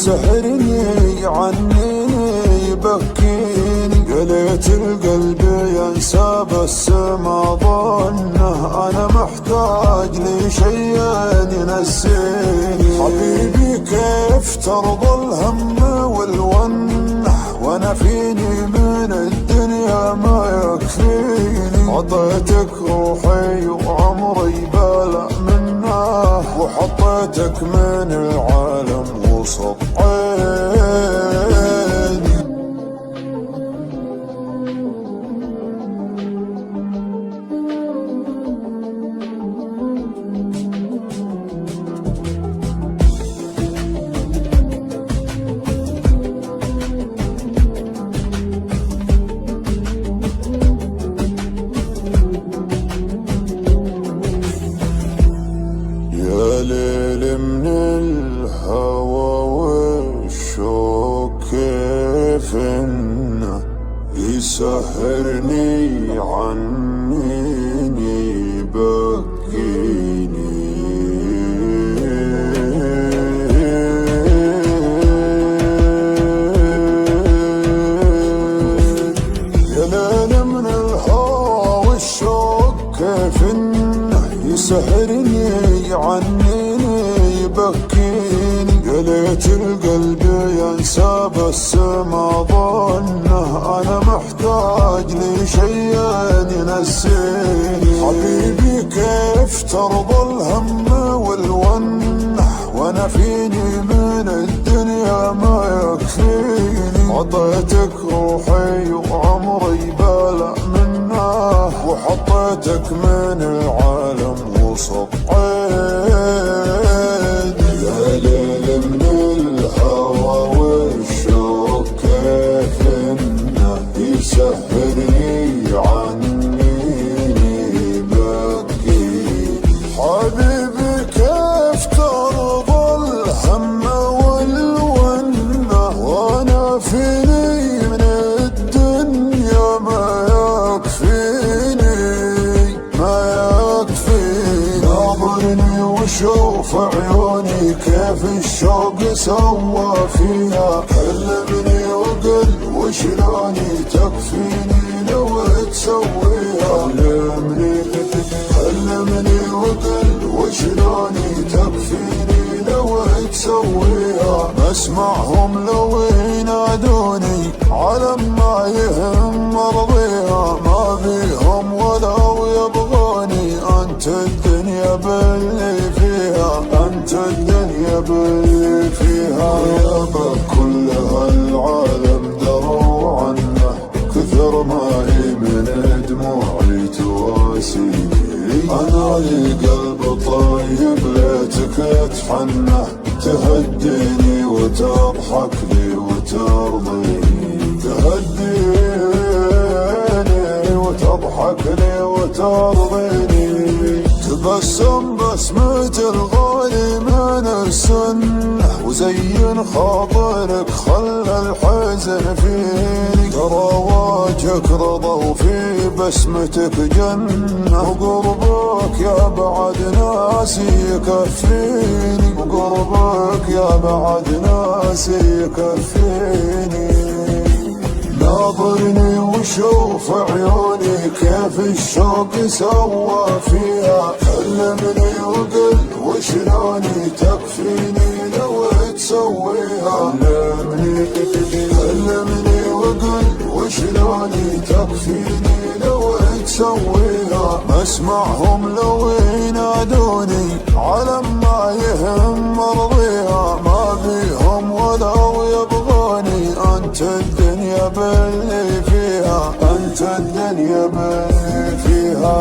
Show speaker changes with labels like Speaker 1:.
Speaker 1: يسحرني يعنيني يبكيني، قليت القلب ينسى بس ما ظنه انا محتاج لشيء ينسيني. حبيبي كيف ترضى الهم والونه وانا فيني من الدنيا ما يكفيني. عطيتك روحي وعمري بلا منه، وحطيتك من العالم وسط عيني. ليل من الهوى والشوق كيف انه يسهرني عنيني يبكيني. يا ليل من الهوى والشوق كيف انه يسهرني عنيني يبكيني، قليت القلب ينسى بس ما ظنه انا محتاج لشيء ينسيني. حبيبي كيف ترضى الهم والونه وانا فيني من الدنيا ما يكفيني. عطيتك روحي وعمري بلا منه، وحطيتك من العالم وسط عيني. يا ليل من الهوى والشوق كيف انه يسهرني عنيني يبكيني. حبيبي كيف ترضى الهم والونه وانا فيني من الدنيا ما يكفيني ما يكفيني. ناظرني وشوف عيوني كيف الشوق سوى فيها، كلمني وقل وشلوني تكفيني لو تسويها. كلمني وقل وشلوني تكفيني لو تسويها. مسمعهم لو ينادوني على ما يهم مرضيها، ما بيهم ولو يبغوني. انت الدنيا باللي فيها، انت الدنيا باللي فيها. يابا كل هالعالم دروا عنه، كثر ما هي من دموعي تواسيني. انا لي قلب طيب ليتك تحنه، تهديني وتضحك لي وترضيني. تهديني وتضحك لي وترضيني. تبسم بسمة الغالي من السنة، وزين خاطرك خلى الحزن فيني. ترى وجهك رضا وفي بسمتك جنة، وقربك يا بعد ناسي يكفيني. وقربك يا بعد ناسي يكفيني. ناظرني وشوف عيوني كيف الشوق سوى فيها، كلمني وقل وشلوني تكفيني لو تسويها. كلمني وقل وشلوني تكفيني لو تسويها. مسمعهم لو ينادوني على ما يهم مرضيها، ما بيهم ولو يبغوني. انت الدنيا باللي فيها، انت الدنيا باللي فيها.